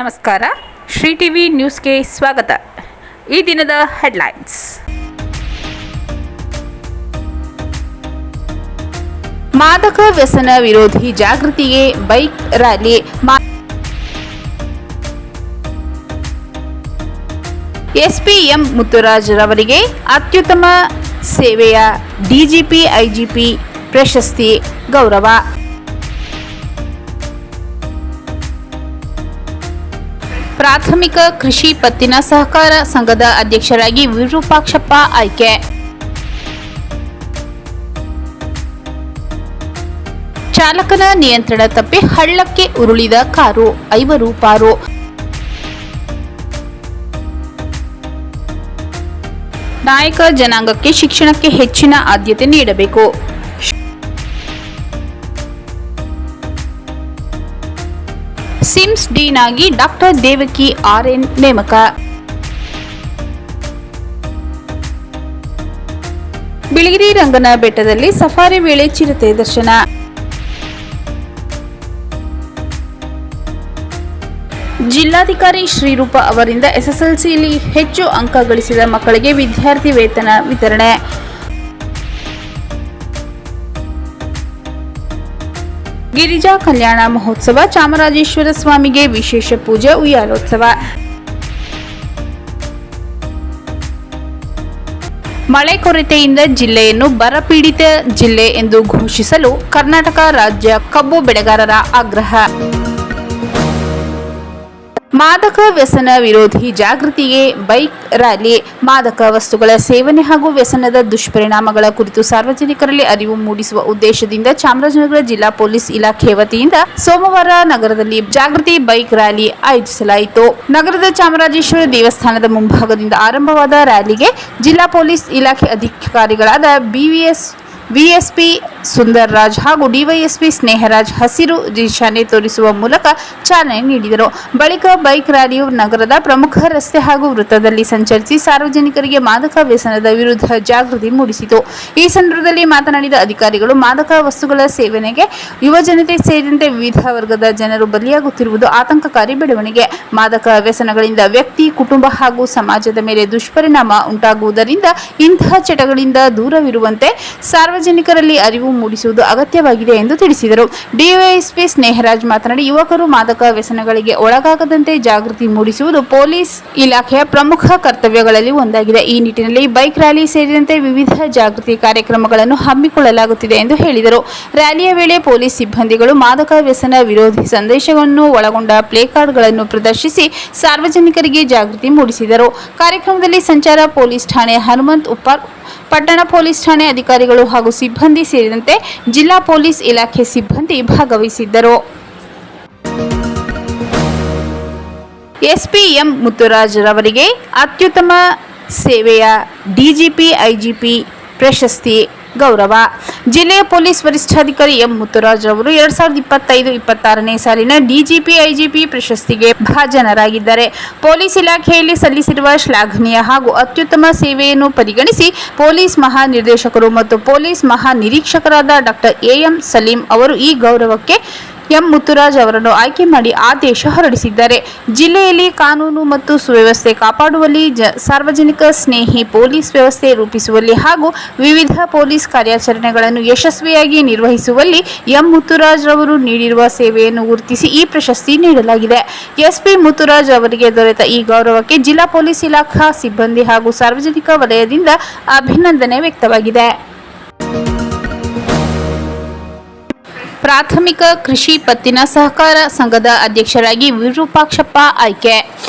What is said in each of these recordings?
ನಮಸ್ಕಾರ. ಶ್ರೀ ಟಿವಿ ನ್ಯೂಸ್ಗೆ ಸ್ವಾಗತ. ಈ ದಿನದ ಹೆಡ್ಲೈನ್ಸ್. ಮಾದಕ ವ್ಯಸನ ವಿರೋಧಿ ಜಾಗೃತಿಗೆ bike rally. SP M Mutturaj ರವರಿಗೆ ಅತ್ಯುತ್ತಮ ಸೇವೆಯ ಡಿಜಿಪಿ ಐಜಿಪಿ ಪ್ರಶಸ್ತಿ ಗೌರವ. ಪ್ರಾಥಮಿಕ ಕೃಷಿ ಪತ್ತಿನ ಸಹಕಾರ ಸಂಘದ ಅಧ್ಯಕ್ಷರಾಗಿ ವಿರೂಪಾಕ್ಷಪ್ಪ ಆಯ್ಕೆ. ಚಾಲಕನ ನಿಯಂತ್ರಣ ತಪ್ಪಿ ಹಳ್ಳಕ್ಕೆ ಉರುಳಿದ ಕಾರು, 5 ಪಾರು. ನಾಯಕ ಜನಾಂಗಕ್ಕೆ ಶಿಕ್ಷಣಕ್ಕೆ ಹೆಚ್ಚಿನ ಆದ್ಯತೆ ನೀಡಬೇಕು. ಸಿಮ್ಸ್ ಡೀನ್ ಆಗಿ ಡಾಕ್ಟರ್ ದೇವಕಿ RN ನೇಮಕ. ಬಿಳಿಗಿರಿ ರಂಗನ ಬೆಟ್ಟದಲ್ಲಿ ಸಫಾರಿ ವೇಳೆ ಚಿರತೆ ದರ್ಶನ. ಜಿಲ್ಲಾಧಿಕಾರಿ ಶ್ರೀರೂಪ ಅವರಿಂದ SSLCಯಲ್ಲಿ ಹೆಚ್ಚು ಅಂಕ ಗಳಿಸಿದ ಮಕ್ಕಳಿಗೆ ವಿದ್ಯಾರ್ಥಿ ವೇತನ ವಿತರಣೆ. ಗಿರಿಜಾ ಕಲ್ಯಾಣ ಮಹೋತ್ಸವ, ಚಾಮರಾಜೇಶ್ವರ ಸ್ವಾಮಿಗೆ ವಿಶೇಷ ಪೂಜೆ, ಉಯ್ಯಾಲೋತ್ಸವ. ಮಳೆ ಕೊರತೆಯಿಂದ ಜಿಲ್ಲೆಯನ್ನು ಬರಪೀಡಿತ ಜಿಲ್ಲೆ ಎಂದು ಘೋಷಿಸಲು ಕರ್ನಾಟಕ ರಾಜ್ಯ ಕಬ್ಬು ಬೆಳೆಗಾರರ ಆಗ್ರಹ. ಮಾದಕ ವ್ಯಸನ ವಿರೋಧಿ ಜಾಗೃತಿಗೆ ಬೈಕ್ ರ್ಯಾಲಿ. ಮಾದಕ ವಸ್ತುಗಳ ಸೇವನೆ ಹಾಗೂ ವ್ಯಸನದ ದುಷ್ಪರಿಣಾಮಗಳ ಕುರಿತು ಸಾರ್ವಜನಿಕರಲ್ಲಿ ಅರಿವು ಮೂಡಿಸುವ ಉದ್ದೇಶದಿಂದ ಚಾಮರಾಜನಗರ ಜಿಲ್ಲಾ ಪೊಲೀಸ್ ಇಲಾಖೆ ವತಿಯಿಂದ ಸೋಮವಾರ ನಗರದಲ್ಲಿ ಜಾಗೃತಿ ಬೈಕ್ ರ್ಯಾಲಿ ಆಯೋಜಿಸಲಾಯಿತು. ನಗರದ ಚಾಮರಾಜೇಶ್ವರ ದೇವಸ್ಥಾನದ ಮುಂಭಾಗದಿಂದ ಆರಂಭವಾದ ರ್ಯಾಲಿಗೆ ಜಿಲ್ಲಾ ಪೊಲೀಸ್ ಇಲಾಖೆ ಅಧಿಕಾರಿಗಳಾದ ವಿಎಸ್ಪಿ ಸುಂದರ್ ರಾಜ್ ಹಾಗೂ ಡಿವೈಎಸ್ಪಿ ಸ್ನೇಹರಾಜ್ ಹಸಿರು ನಿಶಾನೆ ತೋರಿಸುವ ಮೂಲಕ ಚಾಲನೆ ನೀಡಿದರು. ಬಳಿಕ ಬೈಕ್ ರ್ಯಾಲಿಯು ನಗರದ ಪ್ರಮುಖ ರಸ್ತೆ ಹಾಗೂ ವೃತ್ತದಲ್ಲಿ ಸಂಚರಿಸಿ ಸಾರ್ವಜನಿಕರಿಗೆ ಮಾದಕ ವ್ಯಸನದ ವಿರುದ್ಧ ಜಾಗೃತಿ ಮೂಡಿಸಿತು. ಈ ಸಂದರ್ಭದಲ್ಲಿ ಮಾತನಾಡಿದ ಅಧಿಕಾರಿಗಳು, ಮಾದಕ ವಸ್ತುಗಳ ಸೇವನೆಗೆ ಯುವಜನತೆ ಸೇರಿದಂತೆ ವಿವಿಧ ವರ್ಗದ ಜನರು ಬಲಿಯಾಗುತ್ತಿರುವುದು ಆತಂಕಕಾರಿ ಬೆಳವಣಿಗೆ. ಮಾದಕ ವ್ಯಸನಗಳಿಂದ ವ್ಯಕ್ತಿ, ಕುಟುಂಬ ಹಾಗೂ ಸಮಾಜದ ಮೇಲೆ ದುಷ್ಪರಿಣಾಮ ಉಂಟಾಗುವುದರಿಂದ ಇಂತಹ ಚಟಗಳಿಂದ ದೂರವಿರುವಂತೆ ಸಾರ್ವಜನಿಕರಲ್ಲಿ ಅರಿವು ಮೂಡಿಸುವುದು ಅಗತ್ಯವಾಗಿದೆ ಎಂದು ತಿಳಿಸಿದರು. ಡಿವೈಎಸ್ಪಿ ಸ್ನೇಹರಾಜ್ ಮಾತನಾಡಿ, ಯುವಕರು ಮಾದಕ ವ್ಯಸನಗಳಿಗೆ ಒಳಗಾಗದಂತೆ ಜಾಗೃತಿ ಮೂಡಿಸುವುದು ಪೊಲೀಸ್ ಇಲಾಖೆಯ ಪ್ರಮುಖ ಕರ್ತವ್ಯಗಳಲ್ಲಿ ಒಂದಾಗಿದೆ. ಈ ನಿಟ್ಟಿನಲ್ಲಿ ಬೈಕ್ ರ್ಯಾಲಿ ಸೇರಿದಂತೆ ವಿವಿಧ ಜಾಗೃತಿ ಕಾರ್ಯಕ್ರಮಗಳನ್ನು ಹಮ್ಮಿಕೊಳ್ಳಲಾಗುತ್ತಿದೆ ಎಂದು ಹೇಳಿದರು. ರ್ಯಾಲಿಯ ವೇಳೆ ಪೊಲೀಸ್ ಸಿಬ್ಬಂದಿಗಳು ಮಾದಕ ವ್ಯಸನ ವಿರೋಧಿ ಸಂದೇಶವನ್ನು ಒಳಗೊಂಡ ಪ್ಲೇಕಾರ್ಡ್ಗಳನ್ನು ಪ್ರದರ್ಶಿಸಿ ಸಾರ್ವಜನಿಕರಿಗೆ ಜಾಗೃತಿ ಮೂಡಿಸಿದರು. ಕಾರ್ಯಕ್ರಮದಲ್ಲಿ ಸಂಚಾರ ಪೊಲೀಸ್ ಠಾಣೆ ಹನುಮಂತ್ ಉಪ್ಪಾರ್, ಪಟ್ಟಣ ಪೊಲೀಸ್ ಠಾಣೆ ಅಧಿಕಾರಿಗಳು ಹಾಗೂ ಸಿಬ್ಬಂದಿ ಸೇರಿದಂತೆ ಜಿಲ್ಲಾ ಪೊಲೀಸ್ ಇಲಾಖೆ ಸಿಬ್ಬಂದಿ ಭಾಗವಹಿಸಿದ್ದರು. ಎಸ್ಪಿ ಎಂ ಮುತ್ತುರಾಜ್ ರವರಿಗೆ ಅತ್ಯುತ್ತಮ ಸೇವೆಯ ಡಿಜಿಪಿ ಐಜಿಪಿ ಪ್ರಶಸ್ತಿ ಗೌರವ. ಜಿಲ್ಲೆಯ ಪೊಲೀಸ್ ವರಿಷ್ಠಾಧಿಕಾರಿ ಎಂ ಮುತ್ತುರಾಜ್ ಅವರು 2025-26ನೇ ಸಾಲಿನ ಡಿಜಿಪಿ ಐಜಿಪಿ ಪ್ರಶಸ್ತಿಗೆ ಭಾಜನರಾಗಿದ್ದಾರೆ. ಪೊಲೀಸ್ ಇಲಾಖೆಯಲ್ಲಿ ಸಲ್ಲಿಸಿರುವ ಶ್ಲಾಘನೀಯ ಹಾಗೂ ಅತ್ಯುತ್ತಮ ಸೇವೆಯನ್ನು ಪರಿಗಣಿಸಿ ಪೊಲೀಸ್ ಮಹಾನಿರ್ದೇಶಕರು ಮತ್ತು ಪೊಲೀಸ್ ಮಹಾನಿರೀಕ್ಷಕರಾದ ಡಾಕ್ಟರ್ ಎಂ ಸಲೀಂ ಅವರು ಈ ಗೌರವಕ್ಕೆ ಎಂ ಮುತ್ತುರಾಜ್ ಅವರನ್ನು ಆಯ್ಕೆ ಮಾಡಿ ಆದೇಶ ಹೊರಡಿಸಿದ್ದಾರೆ. ಜಿಲ್ಲೆಯಲ್ಲಿ ಕಾನೂನು ಮತ್ತು ಸುವ್ಯವಸ್ಥೆ ಕಾಪಾಡುವಲ್ಲಿ, ಸಾರ್ವಜನಿಕ ಸ್ನೇಹಿ ಪೊಲೀಸ್ ವ್ಯವಸ್ಥೆ ರೂಪಿಸುವಲ್ಲಿ ಹಾಗೂ ವಿವಿಧ ಪೊಲೀಸ್ ಕಾರ್ಯಾಚರಣೆಗಳನ್ನು ಯಶಸ್ವಿಯಾಗಿ ನಿರ್ವಹಿಸುವಲ್ಲಿ ಎಂ ಮುತ್ತುರಾಜ್ ಅವರು ನೀಡಿರುವ ಸೇವೆಯನ್ನು ಗುರುತಿಸಿ ಈ ಪ್ರಶಸ್ತಿ ನೀಡಲಾಗಿದೆ. ಎಸ್ಪಿ ಮುತ್ತುರಾಜ್ ಅವರಿಗೆ ದೊರೆತ ಈ ಗೌರವಕ್ಕೆ ಜಿಲ್ಲಾ ಪೊಲೀಸ್ ಇಲಾಖಾ ಸಿಬ್ಬಂದಿ ಹಾಗೂ ಸಾರ್ವಜನಿಕ ವಲಯದಿಂದ ಅಭಿನಂದನೆ ವ್ಯಕ್ತವಾಗಿದೆ. ಪ್ರಾಥಮಿಕ ಕೃಷಿ ಪತ್ತಿನ ಸಹಕಾರ ಸಂಘದ ಅಧ್ಯಕ್ಷರಾಗಿ ವಿರೂಪಾಕ್ಷಪ್ಪ ಆಯ್ಕೆ.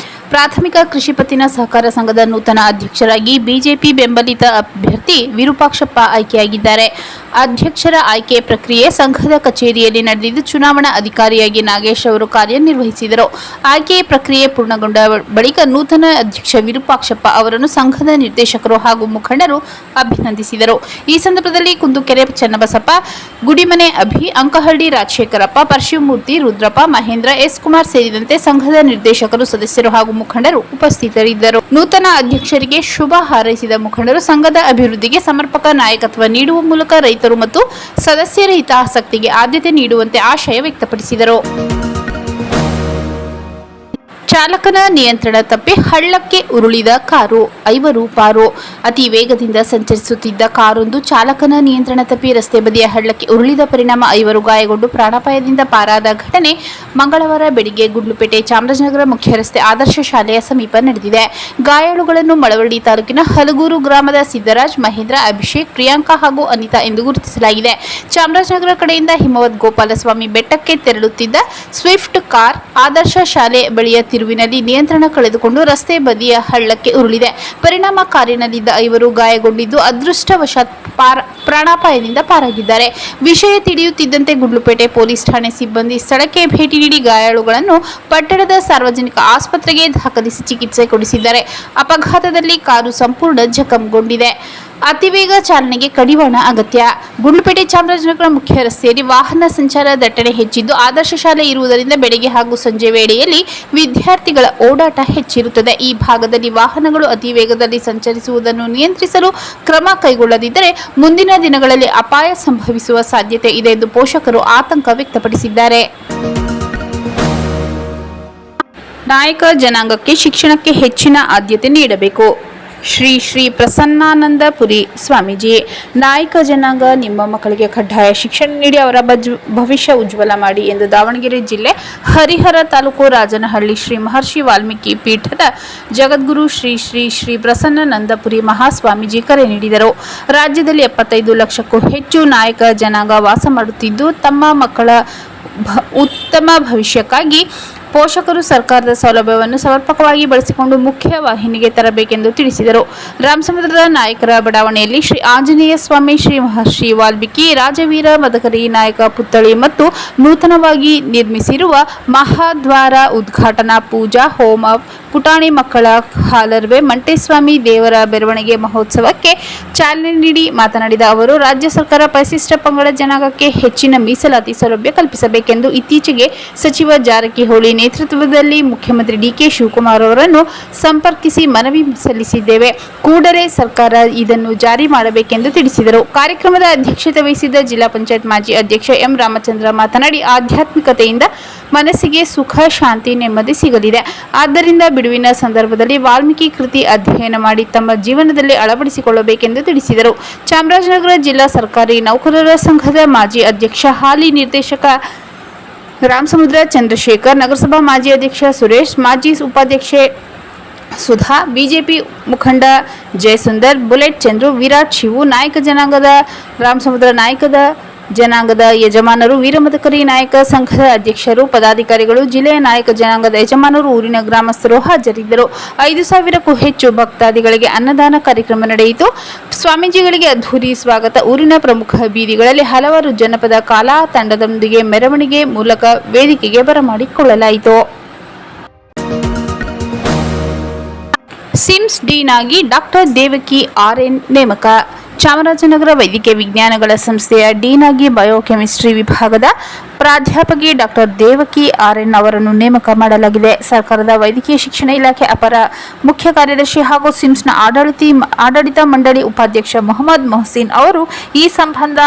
ಪ್ರಾಥಮಿಕ ಕೃಷಿ ಪತ್ತಿನ ಸಹಕಾರ ಸಂಘದ ನೂತನ ಅಧ್ಯಕ್ಷರಾಗಿ ಬಿಜೆಪಿ ಬೆಂಬಲಿತ ಅಭ್ಯರ್ಥಿ ವಿರೂಪಾಕ್ಷಪ್ಪ ಆಯ್ಕೆಯಾಗಿದ್ದಾರೆ. ಅಧ್ಯಕ್ಷರ ಆಯ್ಕೆ ಪ್ರಕ್ರಿಯೆ ಸಂಘದ ಕಚೇರಿಯಲ್ಲಿ ನಡೆದಿದ್ದು, ಚುನಾವಣಾ ಅಧಿಕಾರಿಯಾಗಿ ನಾಗೇಶ್ ಅವರು ಕಾರ್ಯನಿರ್ವಹಿಸಿದರು. ಆಯ್ಕೆ ಪ್ರಕ್ರಿಯೆ ಪೂರ್ಣಗೊಂಡ ಬಳಿಕ ನೂತನ ಅಧ್ಯಕ್ಷ ವಿರೂಪಾಕ್ಷಪ್ಪ ಅವರನ್ನು ಸಂಘದ ನಿರ್ದೇಶಕರು ಹಾಗೂ ಮುಖಂಡರು ಅಭಿನಂದಿಸಿದರು. ಈ ಸಂದರ್ಭದಲ್ಲಿ ಕುಂದುಕೆರೆ ಚನ್ನಬಸಪ್ಪ, ಗುಡಿಮನೆ ಅಭಿ, ಅಂಕಹಳ್ಳಿ ರಾಜಶೇಖರಪ್ಪ, ಪರಶಿವಮೂರ್ತಿ, ರುದ್ರಪ್ಪ, ಮಹೇಂದ್ರ, ಎಸ್ ಕುಮಾರ್ ಸೇರಿದಂತೆ ಸಂಘದ ನಿರ್ದೇಶಕರು, ಸದಸ್ಯರು ಹಾಗೂ ಮುಖಂಡರು ಉಪಸ್ಥಿತರಿದ್ದರು. ನೂತನ ಅಧ್ಯಕ್ಷರಿಗೆ ಶುಭ ಹಾರೈಸಿದ ಮುಖಂಡರು ಸಂಘದ ಅಭಿವೃದ್ಧಿಗೆ ಸಮರ್ಪಕ ನಾಯಕತ್ವ ನೀಡುವ ಮೂಲಕ ರೈತರು ಮತ್ತು ಸದಸ್ಯರ ಹಿತಾಸಕ್ತಿಗೆ ಆದ್ಯತೆ ನೀಡುವಂತೆ ಆಶಯ ವ್ಯಕ್ತಪಡಿಸಿದರು. ಚಾಲಕನ ನಿಯಂತ್ರಣ ತಪ್ಪಿ ಹಳ್ಳಕ್ಕೆ ಉರುಳಿದ ಕಾರು, 5 ಪಾರು. ಅತಿ ವೇಗದಿಂದ ಸಂಚರಿಸುತ್ತಿದ್ದ ಕಾರೊಂದು ಚಾಲಕನ ನಿಯಂತ್ರಣ ತಪ್ಪಿ ರಸ್ತೆ ಬದಿಯ ಹಳ್ಳಕ್ಕೆ ಉರುಳಿದ ಪರಿಣಾಮ 5 ಗಾಯಗೊಂಡು ಪ್ರಾಣಾಪಾಯದಿಂದ ಪಾರಾದ ಘಟನೆ ಮಂಗಳವಾರ ಬೆಳಿಗ್ಗೆ ಗುಂಡ್ಲುಪೇಟೆ ಚಾಮರಾಜನಗರ ಮುಖ್ಯ ರಸ್ತೆ ಆದರ್ಶ ಶಾಲೆಯ ಸಮೀಪ ನಡೆದಿದೆ. ಗಾಯಾಳುಗಳನ್ನು ಮಳವಳ್ಳಿ ತಾಲೂಕಿನ ಹಲಗೂರು ಗ್ರಾಮದ ಸಿದ್ದರಾಜ್, ಮಹೇಂದ್ರ, ಅಭಿಷೇಕ್, ಪ್ರಿಯಾಂಕಾ ಹಾಗೂ ಅನಿತಾ ಎಂದು ಗುರುತಿಸಲಾಗಿದೆ. ಚಾಮರಾಜನಗರ ಕಡೆಯಿಂದ ಹಿಮವದ್ ಗೋಪಾಲಸ್ವಾಮಿ ಬೆಟ್ಟಕ್ಕೆ ತೆರಳುತ್ತಿದ್ದ ಸ್ವಿಫ್ಟ್ ಕಾರ್ ಆದರ್ಶ ಶಾಲೆ ಬಳಿಯ ತಿರುವಿನಲ್ಲಿ ನಿಯಂತ್ರಣ ಕಳೆದುಕೊಂಡು ರಸ್ತೆ ಬದಿಯ ಹಳ್ಳಕ್ಕೆ ಉರುಳಿದೆ. ಪರಿಣಾಮ ಕಾರಿನಲ್ಲಿದ್ದ 5 ಗಾಯಗೊಂಡಿದ್ದು ಅದೃಷ್ಟವಶಾತ್ ಪ್ರಾಣಾಪಾಯದಿಂದ ಪಾರಾಗಿದ್ದಾರೆ. ವಿಷಯ ತಿಳಿಯುತ್ತಿದ್ದಂತೆ ಗುಂಡ್ಲುಪೇಟೆ ಪೊಲೀಸ್ ಠಾಣೆ ಸಿಬ್ಬಂದಿ ಸ್ಥಳಕ್ಕೆ ಭೇಟಿ ನೀಡಿ ಗಾಯಾಳುಗಳನ್ನು ಪಟ್ಟಣದ ಸಾರ್ವಜನಿಕ ಆಸ್ಪತ್ರೆಗೆ ದಾಖಲಿಸಿ ಚಿಕಿತ್ಸೆ ಕೊಡಿಸಿದ್ದಾರೆ. ಅಪಘಾತದಲ್ಲಿ ಕಾರು ಸಂಪೂರ್ಣ ಜಖಂಗೊಂಡಿದೆ. ಅತಿವೇಗ ಚಾಲನೆಗೆ ಕಡಿವಾಣ ಅಗತ್ಯ. ಗುಂಡ್ಲುಪೇಟೆ ಚಾಮರಾಜನಗರ ಮುಖ್ಯ ರಸ್ತೆಯಲ್ಲಿ ವಾಹನ ಸಂಚಾರ ದಟ್ಟಣೆ ಹೆಚ್ಚಿದ್ದು, ಆದರ್ಶ ಶಾಲೆ ಇರುವುದರಿಂದ ಬೆಳಗ್ಗೆ ಹಾಗೂ ಸಂಜೆ ವೇಳೆಯಲ್ಲಿ ವಿದ್ಯಾರ್ಥಿಗಳ ಓಡಾಟ ಹೆಚ್ಚಿರುತ್ತದೆ. ಈ ಭಾಗದಲ್ಲಿ ವಾಹನಗಳು ಅತಿ ವೇಗದಲ್ಲಿ ಸಂಚರಿಸುವುದನ್ನು ನಿಯಂತ್ರಿಸಲು ಕ್ರಮ ಕೈಗೊಳ್ಳದಿದ್ದರೆ ಮುಂದಿನ ದಿನಗಳಲ್ಲಿ ಅಪಾಯ ಸಂಭವಿಸುವ ಸಾಧ್ಯತೆ ಇದೆ ಎಂದು ಪೋಷಕರು ಆತಂಕ ವ್ಯಕ್ತಪಡಿಸಿದ್ದಾರೆ. ನಾಯಕ ಜನಾಂಗಕ್ಕೆ ಶಿಕ್ಷಣಕ್ಕೆ ಹೆಚ್ಚಿನ ಆದ್ಯತೆ ನೀಡಬೇಕು. ಶ್ರೀ ಶ್ರೀ ಪ್ರಸನ್ನಾನಂದಪುರಿ ಸ್ವಾಮೀಜಿ. ನಾಯಕ ಜನಾಂಗ ನಿಮ್ಮ ಮಕ್ಕಳಿಗೆ ಕಡ್ಡಾಯ ಶಿಕ್ಷಣ ನೀಡಿ ಅವರ ಭವಿಷ್ಯ ಉಜ್ವಲ ಮಾಡಿ ಎಂದು ದಾವಣಗೆರೆ ಜಿಲ್ಲೆ ಹರಿಹರ ತಾಲೂಕು ರಾಜನಹಳ್ಳಿ ಶ್ರೀ ಮಹರ್ಷಿ ವಾಲ್ಮೀಕಿ ಪೀಠದ ಜಗದ್ಗುರು ಶ್ರೀ ಶ್ರೀ ಶ್ರೀ ಪ್ರಸನ್ನಾನಂದಪುರಿ ಮಹಾಸ್ವಾಮೀಜಿ ಕರೆ ನೀಡಿದರು. ರಾಜ್ಯದಲ್ಲಿ 75 ಲಕ್ಷಕ್ಕೂ ಹೆಚ್ಚು ನಾಯಕ ಜನಾಂಗ ವಾಸ ಮಾಡುತ್ತಿದ್ದು, ತಮ್ಮ ಮಕ್ಕಳ ಉತ್ತಮ ಭವಿಷ್ಯಕ್ಕಾಗಿ ಪೋಷಕರು ಸರ್ಕಾರದ ಸೌಲಭ್ಯವನ್ನು ಸಮರ್ಪಕವಾಗಿ ಬಳಸಿಕೊಂಡು ಮುಖ್ಯ ವಾಹಿನಿಗೆ ತರಬೇಕೆಂದು ತಿಳಿಸಿದರು. ರಾಮಸಮುದ್ರದ ನಾಯಕರ ಬಡಾವಣೆಯಲ್ಲಿ ಶ್ರೀ ಆಂಜನೇಯ ಸ್ವಾಮಿ, ಶ್ರೀ ಮಹರ್ಷಿ ವಾಲ್ಮೀಕಿ, ರಾಜವೀರ ಮದಕರಿ ನಾಯಕ ಪುತ್ಥಳಿ ಮತ್ತು ನೂತನವಾಗಿ ನಿರ್ಮಿಸಿರುವ ಮಹಾದ್ವಾರ ಉದ್ಘಾಟನಾ ಪೂಜಾ ಹೋಮ, ಪುಟಾಣಿ ಮಕ್ಕಳ ಹಾಲರ್ವೆ ಮಂಟೇಸ್ವಾಮಿ ದೇವರ ಮೆರವಣಿಗೆ ಮಹೋತ್ಸವಕ್ಕೆ ಚಾಲನೆ ನೀಡಿ ಮಾತನಾಡಿದ ಅವರು, ರಾಜ್ಯ ಸರ್ಕಾರ ಪರಿಶಿಷ್ಟ ಪಂಗಡ ಜನಾಂಗಕ್ಕೆ ಹೆಚ್ಚಿನ ಮೀಸಲಾತಿ ಸೌಲಭ್ಯ ಕಲ್ಪಿಸಬೇಕೆಂದು ಇತ್ತೀಚೆಗೆ ಸಚಿವ ಜಾರಕಿಹೊಳಿ ನೇತೃತ್ವದಲ್ಲಿ ಮುಖ್ಯಮಂತ್ರಿ ಡಿ.ಕೆ. ಶಿವಕುಮಾರ್ ಅವರನ್ನು ಸಂಪರ್ಕಿಸಿ ಮನವಿ ಸಲ್ಲಿಸಿದ್ದೇವೆ. ಕೂಡಲೇ ಸರ್ಕಾರ ಇದನ್ನು ಜಾರಿ ಮಾಡಬೇಕೆಂದು ತಿಳಿಸಿದರು. ಕಾರ್ಯಕ್ರಮದ ಅಧ್ಯಕ್ಷತೆ ವಹಿಸಿದ್ದ ಜಿಲ್ಲಾ ಪಂಚಾಯತ್ ಮಾಜಿ ಅಧ್ಯಕ್ಷ ಎಂ. ರಾಮಚಂದ್ರ ಮಾತನಾಡಿ, ಆಧ್ಯಾತ್ಮಿಕತೆಯಿಂದ ಮನಸ್ಸಿಗೆ ಸುಖ, ಶಾಂತಿ, ನೆಮ್ಮದಿ ಸಿಗಲಿದೆ. ಆದ್ದರಿಂದ ಬಿಡುವಿನ ಸಂದರ್ಭದಲ್ಲಿ ವಾಲ್ಮೀಕಿ ಕೃತಿ ಅಧ್ಯಯನ ಮಾಡಿ ತಮ್ಮ ಜೀವನದಲ್ಲಿ ಅಳವಡಿಸಿಕೊಳ್ಳಬೇಕೆಂದು ತಿಳಿಸಿದರು. ಚಾಮರಾಜನಗರ ಜಿಲ್ಲಾ ಸರ್ಕಾರಿ ನೌಕರರ ಸಂಘದ ಮಾಜಿ ಅಧ್ಯಕ್ಷ, ಹಾಲಿ ನಿರ್ದೇಶಕ ರಾಮಸಮುದ್ರ ಚಂದ್ರಶೇಖರ್, ನಗರಸಭಾ ಮಾಜಿ ಅಧ್ಯಕ್ಷ ಸುರೇಶ್, ಮಾಜಿ ಉಪಾಧ್ಯಕ್ಷೆ ಸುಧಾ, ಬಿಜೆಪಿ ಮುಖಂಡ ಜಯಸುಂದರ್, ಬುಲೆಟ್ ಚಂದ್ರು, ವಿರಾಟ್, ಶಿವು, ನಾಯಕ ಜನಾಂಗದ ರಾಮಸಮುದ್ರ ನಾಯಕದ ಜನಾಂಗದ ಯಜಮಾನರು, ವೀರಮದಕರಿ ನಾಯಕ ಸಂಘದ ಅಧ್ಯಕ್ಷರು, ಪದಾಧಿಕಾರಿಗಳು, ಜಿಲ್ಲೆಯ ನಾಯಕ ಜನಾಂಗದ ಯಜಮಾನರು, ಊರಿನ ಗ್ರಾಮಸ್ಥರು ಹಾಜರಿದ್ದರು. 5,000ಕ್ಕೂ ಹೆಚ್ಚು ಭಕ್ತಾದಿಗಳಿಗೆ ಅನ್ನದಾನ ಕಾರ್ಯಕ್ರಮ ನಡೆಯಿತು. ಸ್ವಾಮೀಜಿಗಳಿಗೆ ಅದ್ಧೂರಿ ಸ್ವಾಗತ. ಊರಿನ ಪ್ರಮುಖ ಬೀದಿಗಳಲ್ಲಿ ಹಲವಾರು ಜನಪದ ಕಲಾ ತಂಡದೊಂದಿಗೆ ಮೆರವಣಿಗೆ ಮೂಲಕ ವೇದಿಕೆಗೆ ಬರಮಾಡಿಕೊಳ್ಳಲಾಯಿತು. ಸಿಮ್ಸ್ ಡೀನ್ ಆಗಿ ಡಾಕ್ಟರ್ ದೇವಕಿ ಆರ್.ಎನ್. ನೇಮಕ. ಚಾಮರಾಜನಗರ ವೈದ್ಯಕೀಯ ವಿಜ್ಞಾನಗಳ ಸಂಸ್ಥೆಯ ಡೀನ್ ಆಗಿ ಬಯೋಕೆಮಿಸ್ಟ್ರಿ ವಿಭಾಗದ ಪ್ರಾಧ್ಯಾಪಕಿ ಡಾಕ್ಟರ್ ದೇವಕಿ ಆರ್.ಎನ್. ಅವರನ್ನು ನೇಮಕ ಮಾಡಲಾಗಿದೆ. ಸರ್ಕಾರದ ವೈದ್ಯಕೀಯ ಶಿಕ್ಷಣ ಇಲಾಖೆ ಅಪರ ಮುಖ್ಯ ಕಾರ್ಯದರ್ಶಿ ಹಾಗೂ ಸಿಮ್ಸ್ನ ಆಡಳಿತ ಮಂಡಳಿ ಉಪಾಧ್ಯಕ್ಷ ಮೊಹಮ್ಮದ್ ಮೊಹಸಿನ್ ಅವರು ಈ ಸಂಬಂಧ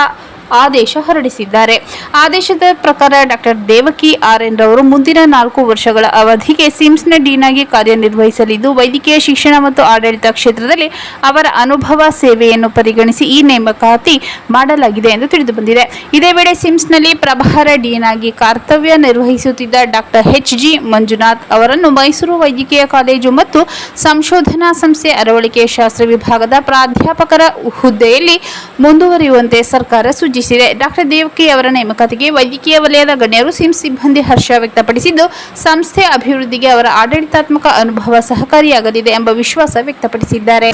ಆದೇಶ ಹೊರಡಿಸಿದ್ದಾರೆ. ಆದೇಶದ ಪ್ರಕಾರ ಡಾಕ್ಟರ್ ದೇವಕಿ ಆರ್.ಎನ್. ರವರು ಮುಂದಿನ 4 ವರ್ಷಗಳ ಅವಧಿಗೆ ಸಿಮ್ಸ್ನ ಡೀನ್ ಆಗಿ ಕಾರ್ಯನಿರ್ವಹಿಸಲಿದ್ದು, ವೈದ್ಯಕೀಯ ಶಿಕ್ಷಣ ಮತ್ತು ಆಡಳಿತ ಕ್ಷೇತ್ರದಲ್ಲಿ ಅವರ ಅನುಭವ, ಸೇವೆಯನ್ನು ಪರಿಗಣಿಸಿ ಈ ನೇಮಕಾತಿ ಮಾಡಲಾಗಿದೆ ಎಂದು ತಿಳಿದುಬಂದಿದೆ. ಇದೇ ವೇಳೆ ಸಿಮ್ಸ್ನಲ್ಲಿ ಪ್ರಭಾರ ಡೀನ್ ಆಗಿ ಕರ್ತವ್ಯ ನಿರ್ವಹಿಸುತ್ತಿದ್ದ ಡಾಕ್ಟರ್ ಎಚ್.ಜಿ. ಮಂಜುನಾಥ್ ಅವರನ್ನು ಮೈಸೂರು ವೈದ್ಯಕೀಯ ಕಾಲೇಜು ಮತ್ತು ಸಂಶೋಧನಾ ಸಂಸ್ಥೆ ಅರವಳಿಕೆ ಶಾಸ್ತ್ರ ವಿಭಾಗದ ಪ್ರಾಧ್ಯಾಪಕರ ಹುದ್ದೆಯಲ್ಲಿ ಮುಂದುವರಿಯುವಂತೆ ಸರ್ಕಾರ ಸೂಚಿಸಿದೆ. ಡಾಕ್ಟರ್ ದೇವಕಿ ಅವರ ನೇಮಕಾತಿಗೆ ವೈದ್ಯಕೀಯ ವಲಯದ ಗಣ್ಯರು, ಸಿಮ್ಸ್ ಸಿಬ್ಬಂದಿ ಹರ್ಷ ವ್ಯಕ್ತಪಡಿಸಿದ್ದು, ಸಂಸ್ಥೆ ಅಭಿವೃದ್ಧಿಗೆ ಅವರ ಆಡಳಿತಾತ್ಮಕ ಅನುಭವ ಸಹಕಾರಿಯಾಗಲಿದೆ ಎಂಬ ವಿಶ್ವಾಸ ವ್ಯಕ್ತಪಡಿಸಿದ್ದಾರೆ.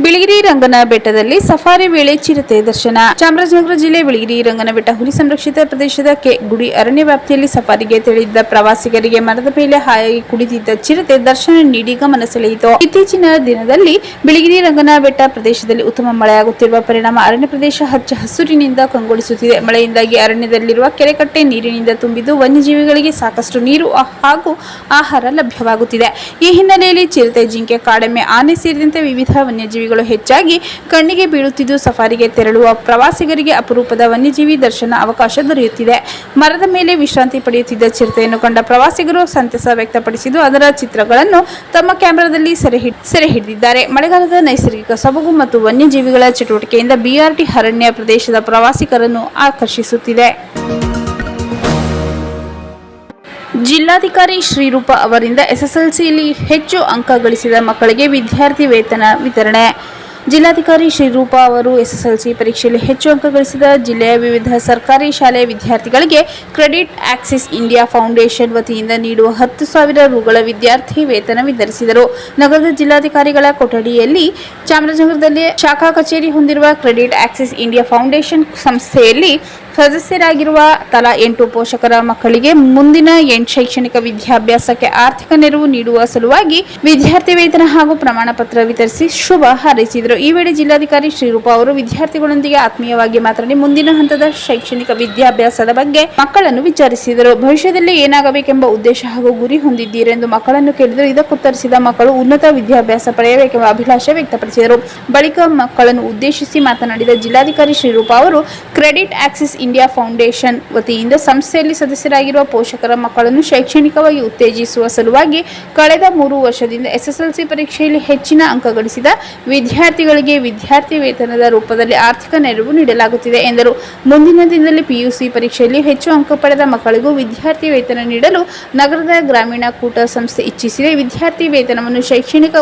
ಬಿಳಿಗಿರಿ ರಂಗನ ಬೆಟ್ಟದಲ್ಲಿ ಸಫಾರಿ ವೇಳೆ ಚಿರತೆ ದರ್ಶನ. ಚಾಮರಾಜನಗರ ಜಿಲ್ಲೆ ಬಿಳಿಗಿರಿ ರಂಗನ ಬೆಟ್ಟ ಹುಲಿ ಸಂರಕ್ಷಿತ ಪ್ರದೇಶದ ಗುಡಿ ಅರಣ್ಯ ವ್ಯಾಪ್ತಿಯಲ್ಲಿ ಸಫಾರಿಗೆ ತೆರಳಿದ್ದ ಪ್ರವಾಸಿಗರಿಗೆ ಮರದ ಮೇಲೆ ಹಾಯಾಗಿ ಕುಳಿತಿದ್ದ ಚಿರತೆ ದರ್ಶನ ನೀಡಿ ಗಮನ ಸೆಳೆಯಿತು. ಇತ್ತೀಚಿನ ದಿನದಲ್ಲಿ ಬಿಳಿಗಿರಿ ರಂಗನ ಬೆಟ್ಟ ಪ್ರದೇಶದಲ್ಲಿ ಉತ್ತಮ ಮಳೆಯಾಗುತ್ತಿರುವ ಪರಿಣಾಮ ಅರಣ್ಯ ಪ್ರದೇಶ ಹಚ್ಚ ಹಸುರಿನಿಂದ ಕಂಗೊಳಿಸುತ್ತಿದೆ. ಮಳೆಯಿಂದಾಗಿ ಅರಣ್ಯದಲ್ಲಿರುವ ಕೆರೆಕಟ್ಟೆ ನೀರಿನಿಂದ ತುಂಬಿದ್ದು ವನ್ಯಜೀವಿಗಳಿಗೆ ಸಾಕಷ್ಟು ನೀರು ಹಾಗೂ ಆಹಾರ ಲಭ್ಯವಾಗುತ್ತಿದೆ. ಈ ಹಿನ್ನೆಲೆಯಲ್ಲಿ ಚಿರತೆ, ಜಿಂಕೆ, ಕಾಡೆಮ್ಮೆ, ಆನೆ ಸೇರಿದಂತೆ ವಿವಿಧ ವನ್ಯಜೀವಿ ವನ್ಯಜೀವಿಗಳು ಹೆಚ್ಚಾಗಿ ಕಣ್ಣಿಗೆ ಬೀಳುತ್ತಿದ್ದು ಸಫಾರಿಗೆ ತೆರಳುವ ಪ್ರವಾಸಿಗರಿಗೆ ಅಪರೂಪದ ವನ್ಯಜೀವಿ ದರ್ಶನ ಅವಕಾಶ ದೊರೆಯುತ್ತಿದೆ. ಮರದ ಮೇಲೆ ವಿಶ್ರಾಂತಿ ಪಡೆಯುತ್ತಿದ್ದ ಚಿರತೆಯನ್ನು ಕಂಡ ಪ್ರವಾಸಿಗರು ಸಂತಸ ವ್ಯಕ್ತಪಡಿಸಿದ್ದು ಅದರ ಚಿತ್ರಗಳನ್ನು ತಮ್ಮ ಕ್ಯಾಮೆರಾದಲ್ಲಿ ಸೆರೆ ಹಿಡಿದಿದ್ದಾರೆ. ಮಳೆಗಾಲದ ನೈಸರ್ಗಿಕ ಸೊಬಗು ಮತ್ತು ವನ್ಯಜೀವಿಗಳ ಚಟುವಟಿಕೆಯಿಂದ ಬಿಆರ್ಟಿ ಅರಣ್ಯ ಪ್ರದೇಶದ ಪ್ರವಾಸಿಗರನ್ನು ಆಕರ್ಷಿಸುತ್ತಿದೆ. ಜಿಲ್ಲಾಧಿಕಾರಿ ಶ್ರೀರೂಪ ಅವರಿಂದ ಎಸ್ಎಸ್ಎಲ್ಸಿಯಲ್ಲಿ ಹೆಚ್ಚು ಅಂಕ ಗಳಿಸಿದ ಮಕ್ಕಳಿಗೆ ವಿದ್ಯಾರ್ಥಿ ವೇತನ ವಿತರಣೆ. ಜಿಲ್ಲಾಧಿಕಾರಿ ಶ್ರೀರೂಪ ಅವರು ಎಸ್ಎಸ್ಎಲ್ಸಿ ಪರೀಕ್ಷೆಯಲ್ಲಿ ಹೆಚ್ಚು ಅಂಕ ಗಳಿಸಿದ ಜಿಲ್ಲೆಯ ವಿವಿಧ ಸರ್ಕಾರಿ ಶಾಲೆಯ ವಿದ್ಯಾರ್ಥಿಗಳಿಗೆ ಕ್ರೆಡಿಟ್ ಆಕ್ಸಿಸ್ ಇಂಡಿಯಾ ಫೌಂಡೇಶನ್ ವತಿಯಿಂದ ನೀಡುವ 10,000 ರುಗಳ ವಿದ್ಯಾರ್ಥಿ ವೇತನ ವಿತರಿಸಿದರು. ನಗರದ ಜಿಲ್ಲಾಧಿಕಾರಿಗಳ ಕೊಠಡಿಯಲ್ಲಿ ಚಾಮರಾಜನಗರದಲ್ಲಿ ಶಾಖಾ ಕಚೇರಿ ಹೊಂದಿರುವ ಕ್ರೆಡಿಟ್ ಆಕ್ಸಿಸ್ ಇಂಡಿಯಾ ಫೌಂಡೇಶನ್ ಸಂಸ್ಥೆಯಲ್ಲಿ ಸದಸ್ಯರಾಗಿರುವ ತಲಾ 8 ಪೋಷಕರ ಮಕ್ಕಳಿಗೆ ಮುಂದಿನ ಶೈಕ್ಷಣಿಕ ವಿದ್ಯಾಭ್ಯಾಸಕ್ಕೆ ಆರ್ಥಿಕ ನೆರವು ನೀಡುವ ಸಲುವಾಗಿ ವಿದ್ಯಾರ್ಥಿ ವೇತನ ಹಾಗೂ ಪ್ರಮಾಣ ಪತ್ರ ವಿತರಿಸಿ ಶುಭ ಹಾರೈಸಿದರು. ಈ ವೇಳೆ ಜಿಲ್ಲಾಧಿಕಾರಿ ಶ್ರೀರೂಪ ಅವರು ವಿದ್ಯಾರ್ಥಿಗಳೊಂದಿಗೆ ಆತ್ಮೀಯವಾಗಿ ಮಾತನಾಡಿ ಮುಂದಿನ ಹಂತದ ಶೈಕ್ಷಣಿಕ ವಿದ್ಯಾಭ್ಯಾಸದ ಬಗ್ಗೆ ಮಕ್ಕಳನ್ನು ವಿಚಾರಿಸಿದರು. ಭವಿಷ್ಯದಲ್ಲಿ ಏನಾಗಬೇಕೆಂಬ ಉದ್ದೇಶ ಹಾಗೂ ಗುರಿ ಹೊಂದಿದ್ದೀರೆಂದು ಮಕ್ಕಳನ್ನು ಕೇಳಿದರು. ಇದಕ್ಕುತ್ತರಿಸಿದ ಮಕ್ಕಳು ಉನ್ನತ ವಿದ್ಯಾಭ್ಯಾಸ ಪಡೆಯಬೇಕೆಂಬ ಅಭಿಲಾಷೆ ವ್ಯಕ್ತಪಡಿಸಿದರು. ಬಳಿಕ ಮಕ್ಕಳನ್ನು ಉದ್ದೇಶಿಸಿ ಮಾತನಾಡಿದ ಜಿಲ್ಲಾಧಿಕಾರಿ ಶ್ರೀರೂಪ ಅವರು ಕ್ರೆಡಿಟ್ ಆಕ್ಸಿಸ್ ಇಂಡಿಯಾ ಫೌಂಡೇಶನ್ ವತಿಯಿಂದ ಸಂಸ್ಥೆಯಲ್ಲಿ ಸದಸ್ಯರಾಗಿರುವ ಪೋಷಕರ ಮಕ್ಕಳನ್ನು ಶೈಕ್ಷಣಿಕವಾಗಿ ಉತ್ತೇಜಿಸುವ ಸಲುವಾಗಿ ಕಳೆದ 3 ವರ್ಷದಿಂದ ಎಸ್ಎಸ್ಎಲ್ಸಿ ಪರೀಕ್ಷೆಯಲ್ಲಿ ಹೆಚ್ಚಿನ ಅಂಕ ಗಳಿಸಿದ ವಿದ್ಯಾರ್ಥಿಗಳಿಗೆ ವಿದ್ಯಾರ್ಥಿ ವೇತನದ ರೂಪದಲ್ಲಿ ಆರ್ಥಿಕ ನೆರವು ನೀಡಲಾಗುತ್ತಿದೆ ಎಂದರು. ಮುಂದಿನ ದಿನದಲ್ಲಿ ಪಿಯುಸಿ ಪರೀಕ್ಷೆಯಲ್ಲಿ ಹೆಚ್ಚು ಅಂಕ ಪಡೆದ ಮಕ್ಕಳಿಗೂ ವಿದ್ಯಾರ್ಥಿ ವೇತನ ನೀಡಲು ನಗರದ ಗ್ರಾಮೀಣ ಕೂಟ ಸಂಸ್ಥೆ ಇಚ್ಛಿಸಿದೆ. ವಿದ್ಯಾರ್ಥಿ ವೇತನವನ್ನು ಶೈಕ್ಷಣಿಕ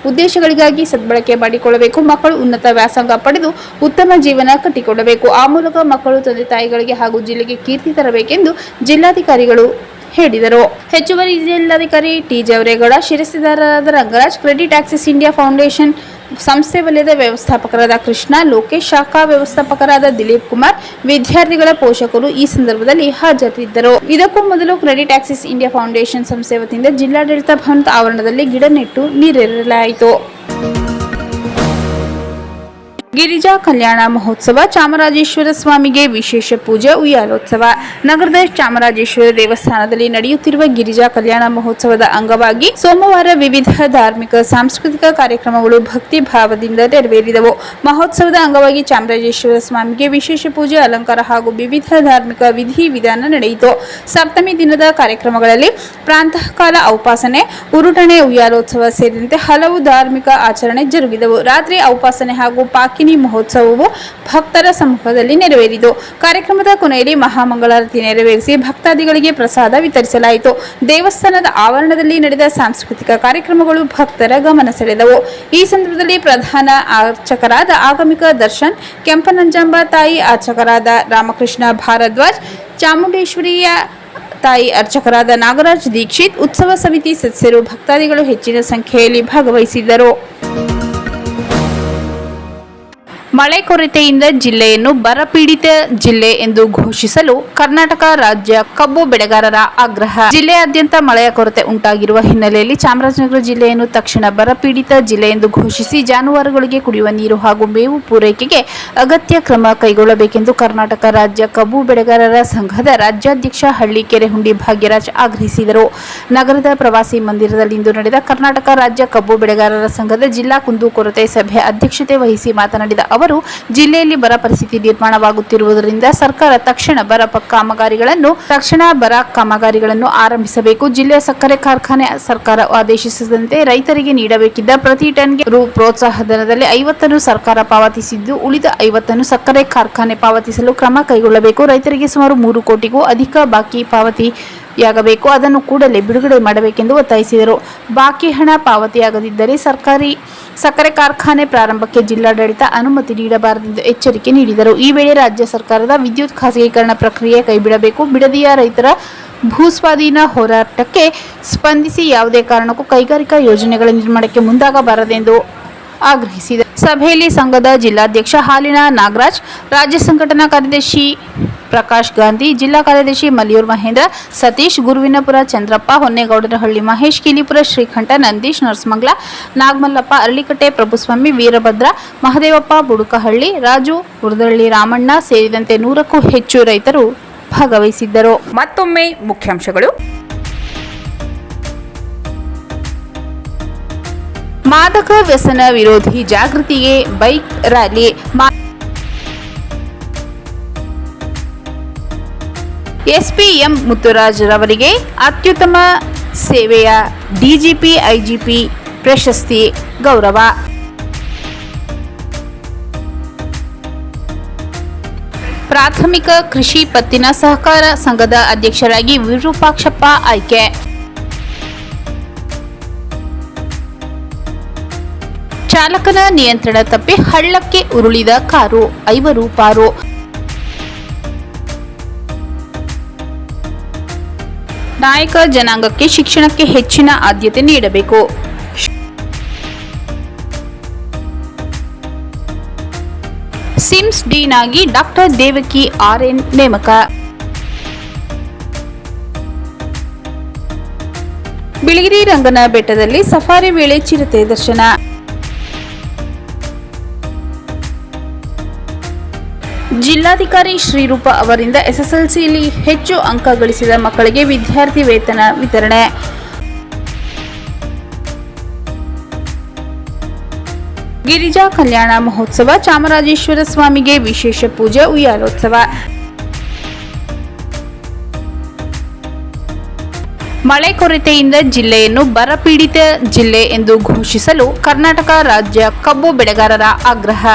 ಉದ್ದೇಶಗಳಿಗಾಗಿ ಸದ್ಬಳಕೆ ಮಾಡಿಕೊಳ್ಳಬೇಕು. ಮಕ್ಕಳು ಉನ್ನತ ವ್ಯಾಸಂಗ ಪಡೆದು ಉತ್ತಮ ಜೀವನ ಕಟ್ಟಿಕೊಳ್ಳಬೇಕು. ಆ ಮೂಲಕ ಮಕ್ಕಳು ತಂದೆ ತಾಯಿಗಳಿಗೆ ಹಾಗೂ ಜಿಲ್ಲೆಗೆ ಕೀರ್ತಿ ತರಬೇಕೆಂದು ಜಿಲ್ಲಾಧಿಕಾರಿಗಳು ಹೇಳಿದರು. ಹೆಚ್ಚುವರಿ ಜಿಲ್ಲಾಧಿಕಾರಿ ಟಿ ಜವರೇಗೌಡ, ಶಿರಸ್ತೆದಾರರಾದ Rangaraj, credit access India foundation ಸಂಸ್ಥೆ ವಲಯದ ವ್ಯವಸ್ಥಾಪಕರಾದ ಕೃಷ್ಣ, ಲೋಕೇಶ್, ಶಾಖಾ ವ್ಯವಸ್ಥಾಪಕರಾದ ದಿಲೀಪ್ ಕುಮಾರ್, ವಿದ್ಯಾರ್ಥಿಗಳ ಪೋಷಕರು ಈ ಸಂದರ್ಭದಲ್ಲಿ ಹಾಜರಿದ್ದರು. ಇದಕ್ಕೂ ಮೊದಲು ಕ್ರೆಡಿಟ್ ಆಕ್ಸಿಸ್ ಇಂಡಿಯಾ ಫೌಂಡೇಶನ್ ಸಂಸ್ಥೆ ವತಿಯಿಂದ ಜಿಲ್ಲಾಡಳಿತ ಭವನದ ಆವರಣದಲ್ಲಿ ಗಿಡ ನೆಟ್ಟು ನೀರೆರಲಾಯಿತು. ಗಿರಿಜಾ ಕಲ್ಯಾಣ ಮಹೋತ್ಸವ, ಚಾಮರಾಜೇಶ್ವರ ಸ್ವಾಮಿಗೆ ವಿಶೇಷ ಪೂಜೆ, ಉಯ್ಯಾಲೋತ್ಸವ. ನಗರದ ಚಾಮರಾಜೇಶ್ವರ ದೇವಸ್ಥಾನದಲ್ಲಿ ನಡೆಯುತ್ತಿರುವ ಗಿರಿಜಾ ಕಲ್ಯಾಣ ಮಹೋತ್ಸವದ ಅಂಗವಾಗಿ ಸೋಮವಾರ ವಿವಿಧ ಧಾರ್ಮಿಕ ಸಾಂಸ್ಕೃತಿಕ ಕಾರ್ಯಕ್ರಮಗಳು ಭಕ್ತಿ ಭಾವದಿಂದ ನೆರವೇರಿದವು. ಮಹೋತ್ಸವದ ಅಂಗವಾಗಿ ಚಾಮರಾಜೇಶ್ವರ ಸ್ವಾಮಿಗೆ ವಿಶೇಷ ಪೂಜೆ, ಅಲಂಕಾರ ಹಾಗೂ ವಿವಿಧ ಧಾರ್ಮಿಕ ವಿಧಿ ವಿಧಾನ ನಡೆಯಿತು. ಸಪ್ತಮಿ ದಿನದ ಕಾರ್ಯಕ್ರಮಗಳಲ್ಲಿ ಪ್ರಾತಃ ಕಾಲ ಔಪಾಸನೆ, ಉರುಟಣೆ, ಉಯ್ಯಾಲೋತ್ಸವ ಸೇರಿದಂತೆ ಹಲವು ಧಾರ್ಮಿಕ ಆಚರಣೆ ಜರುಗಿದವು. ರಾತ್ರಿ ಔಪಾಸನೆ ಹಾಗೂ ಪಾಕಿನಿ ಮಹೋತ್ಸವವು ಭಕ್ತರ ಸಮ್ಮುಖದಲ್ಲಿ ನೆರವೇರಿತು. ಕಾರ್ಯಕ್ರಮದ ಕೊನೆಯಲ್ಲಿ ಮಹಾಮಂಗಳಾರತಿ ನೆರವೇರಿಸಿ ಭಕ್ತಾದಿಗಳಿಗೆ ಪ್ರಸಾದ ವಿತರಿಸಲಾಯಿತು. ದೇವಸ್ಥಾನದ ಆವರಣದಲ್ಲಿ ನಡೆದ ಸಾಂಸ್ಕೃತಿಕ ಕಾರ್ಯಕ್ರಮಗಳು ಭಕ್ತರ ಗಮನ ಸೆಳೆದವು. ಈ ಸಂದರ್ಭದಲ್ಲಿ ಪ್ರಧಾನ ಅರ್ಚಕರಾದ ಆಗಮಿಕ ದರ್ಶನ್, ಕೆಂಪನಂಜಾಂಬ ತಾಯಿ ಅರ್ಚಕರಾದ ರಾಮಕೃಷ್ಣ ಭಾರದ್ವಾಜ್, ಚಾಮುಂಡೇಶ್ವರಿಯ ತಾಯಿ ಅರ್ಚಕರಾದ ನಾಗರಾಜ್ ದೀಕ್ಷಿತ್, ಉತ್ಸವ ಸಮಿತಿ ಸದಸ್ಯರು, ಭಕ್ತಾದಿಗಳು ಹೆಚ್ಚಿನ ಸಂಖ್ಯೆಯಲ್ಲಿ ಭಾಗವಹಿಸಿದ್ದರು. ಮಳೆ ಕೊರತೆಯಿಂದ ಜಿಲ್ಲೆಯನ್ನು ಬರಪೀಡಿತ ಜಿಲ್ಲೆ ಎಂದು ಘೋಷಿಸಲು ಕರ್ನಾಟಕ ರಾಜ್ಯ ಕಬ್ಬು ಬೆಳೆಗಾರರ ಆಗ್ರಹ. ಜಿಲ್ಲೆಯಾದ್ಯಂತ ಮಳೆಯ ಕೊರತೆ ಉಂಟಾಗಿರುವ ಹಿನ್ನೆಲೆಯಲ್ಲಿ ಚಾಮರಾಜನಗರ ಜಿಲ್ಲೆಯನ್ನು ತಕ್ಷಣ ಬರಪೀಡಿತ ಜಿಲ್ಲೆ ಎಂದು ಘೋಷಿಸಿ ಜಾನುವಾರುಗಳಿಗೆ ಕುಡಿಯುವ ನೀರು ಹಾಗೂ ಮೇವು ಪೂರೈಕೆಗೆ ಅಗತ್ಯ ಕ್ರಮ ಕೈಗೊಳ್ಳಬೇಕೆಂದು ಕರ್ನಾಟಕ ರಾಜ್ಯ ಕಬ್ಬು ಬೆಳೆಗಾರರ ಸಂಘದ ರಾಜ್ಯಾಧ್ಯಕ್ಷ ಹಳ್ಳಿಕೆರೆ ಹುಂಡಿ ಭಾಗ್ಯರಾಜ್ ಆಗ್ರಹಿಸಿದರು. ನಗರದ ಪ್ರವಾಸಿ ಮಂದಿರದಲ್ಲಿಂದು ನಡೆದ ಕರ್ನಾಟಕ ರಾಜ್ಯ ಕಬ್ಬು ಬೆಳೆಗಾರರ ಸಂಘದ ಜಿಲ್ಲಾ ಕುಂದುಕೊರತೆ ಸಭೆ ಅಧ್ಯಕ್ಷತೆ ವಹಿಸಿ ಮಾತನಾಡಿದ ಅವರು, ಜಿಲ್ಲೆಯಲ್ಲಿ ಬರ ಪರಿಸ್ಥಿತಿ ನಿರ್ಮಾಣವಾಗುತ್ತಿರುವುದರಿಂದ ಸರ್ಕಾರ ತಕ್ಷಣ ಬರ ಕಾಮಗಾರಿಗಳನ್ನು ಆರಂಭಿಸಬೇಕು. ಜಿಲ್ಲೆಯ ಸಕ್ಕರೆ ಕಾರ್ಖಾನೆ ಸರ್ಕಾರ ಆದೇಶಿಸಿದಂತೆ ರೈತರಿಗೆ ನೀಡಬೇಕಿದ್ದ ಪ್ರತಿ ಟನ್ಗೆ ರು ಪ್ರೋತ್ಸಾಹಧನದಲ್ಲಿ 50 ಸರ್ಕಾರ ಪಾವತಿಸಿದ್ದು, ಉಳಿದ 50 ಸಕ್ಕರೆ ಕಾರ್ಖಾನೆ ಪಾವತಿಸಲು ಕ್ರಮ ಕೈಗೊಳ್ಳಬೇಕು. ರೈತರಿಗೆ ಸುಮಾರು 3 ಕೋಟಿಗೂ ಅಧಿಕ ಬಾಕಿ ಪಾವತಿಯಾಗಬೇಕು. ಅದನ್ನು ಕೂಡಲೇ ಬಿಡುಗಡೆ ಮಾಡಬೇಕೆಂದು ಒತ್ತಾಯಿಸಿದರು. ಬಾಕಿ ಹಣ ಪಾವತಿಯಾಗದಿದ್ದರೆ ಸಕ್ಕರೆ ಕಾರ್ಖಾನೆ ಪ್ರಾರಂಭಕ್ಕೆ ಜಿಲ್ಲಾಡಳಿತ ಅನುಮತಿ ನೀಡಬಾರದೆಂದು ಎಚ್ಚರಿಕೆ ನೀಡಿದರು. ಈ ವೇಳೆ ರಾಜ್ಯ ಸರ್ಕಾರದ ವಿದ್ಯುತ್ ಖಾಸಗೀಕರಣ ಪ್ರಕ್ರಿಯೆ ಕೈಬಿಡಬೇಕು, ಬಿಡದಿಯ ರೈತರ ಭೂಸ್ವಾಧೀನ ಹೋರಾಟಕ್ಕೆ ಸ್ಪಂದಿಸಿ ಯಾವುದೇ ಕಾರಣಕ್ಕೂ ಕೈಗಾರಿಕಾ ಯೋಜನೆಗಳ ನಿರ್ಮಾಣಕ್ಕೆ ಮುಂದಾಗಬಾರದೆಂದು ಆಗ್ರಹಿಸಿದರು. ಸಭೆಯಲ್ಲಿ ಸಂಘದ ಜಿಲ್ಲಾಧ್ಯಕ್ಷ ಹಾಲಿನ ನಾಗರಾಜ್, ರಾಜ್ಯ ಸಂಘಟನಾ ಕಾರ್ಯದರ್ಶಿ ಪ್ರಕಾಶ್ ಗಾಂಧಿ, ಜಿಲ್ಲಾ ಕಾರ್ಯದರ್ಶಿ ಮಲ್ಲಿಯೂರ್ ಮಹೇಂದ್ರ, ಸತೀಶ್, ಗುರುವಿನಪುರ ಚಂದ್ರಪ್ಪ, ಹೊನ್ನೇಗೌಡನಹಳ್ಳಿ ಮಹೇಶ್, ಕಿಲಿಪುರ ಶ್ರೀಕಂಠ, ನಂದೀಶ್, ನರಸಮಂಗಲ, ನಾಗಮಲ್ಲಪ್ಪ, ಅರಳಿಕಟ್ಟೆ ಪ್ರಭುಸ್ವಾಮಿ, ವೀರಭದ್ರ, ಮಹದೇವಪ್ಪ, ಬುಡುಕಹಳ್ಳಿ, ರಾಜು, ಉರ್ದಳ್ಳಿ ರಾಮಣ್ಣ ಸೇರಿದಂತೆ 100ಕ್ಕೂ ಹೆಚ್ಚು ರೈತರು ಭಾಗವಹಿಸಿದ್ದರು. ಮತ್ತೊಮ್ಮೆ ಮುಖ್ಯಾಂಶಗಳು. ಮಾದಕ ವ್ಯಸನ ವಿರೋಧಿ ಜಾಗೃತಿಗೆ bike rally. SP M Mutturaj ರವರಿಗೆ ಅತ್ಯುತ್ತಮ ಸೇವೆಯ ಡಿಜಿಪಿ ಐಜಿಪಿ ಪ್ರಶಸ್ತಿ ಗೌರವ. ಪ್ರಾಥಮಿಕ ಕೃಷಿ ಪತ್ತಿನ ಸಹಕಾರ ಸಂಘದ ಅಧ್ಯಕ್ಷರಾಗಿ ವಿರೂಪಾಕ್ಷಪ್ಪ ಆಯ್ಕೆ. ಚಾಲಕನ ನಿಯಂತ್ರಣ ತಪ್ಪಿ ಹಳ್ಳಕ್ಕೆ ಉರುಳಿದ ಕಾರು, 5 ಪಾರು. ನಾಯಕ ಜನಾಂಗಕ್ಕೆ ಶಿಕ್ಷಣಕ್ಕೆ ಹೆಚ್ಚಿನ ಆದ್ಯತೆ ನೀಡಬೇಕು. ಸಿಮ್ಸ್ ಡೀನ್ ಆಗಿ ಡಾಕ್ಟರ್ ದೇವಕಿ ಆರ್ಎನ್ ನೇಮಕ. ಬಿಳಿಗಿರಿ ರಂಗನ ಬೆಟ್ಟದಲ್ಲಿ ಸಫಾರಿ ವೇಳೆ ಚಿರತೆ ದರ್ಶನ. ಜಿಲ್ಲಾಧಿಕಾರಿ ಶ್ರೀರೂಪ ಅವರಿಂದ ಎಸ್ಎಸ್ಎಲ್ಸಿಯಲ್ಲಿ ಹೆಚ್ಚು ಅಂಕ ಗಳಿಸಿದ ಮಕ್ಕಳಿಗೆ ವಿದ್ಯಾರ್ಥಿ ವೇತನ ವಿತರಣೆ. ಗಿರಿಜಾ ಕಲ್ಯಾಣ ಮಹೋತ್ಸವ, ಚಾಮರಾಜೇಶ್ವರ ಸ್ವಾಮಿಗೆ ವಿಶೇಷ ಪೂಜೆ, ಉಯ್ಯಾಲೋತ್ಸವ. ಮಳೆ ಕೊರತೆಯಿಂದ ಜಿಲ್ಲೆಯನ್ನು ಬರಪೀಡಿತ ಜಿಲ್ಲೆ ಎಂದು ಘೋಷಿಸಲು ಕರ್ನಾಟಕ ರಾಜ್ಯ ಕಬ್ಬು ಬೆಳೆಗಾರರ ಆಗ್ರಹ.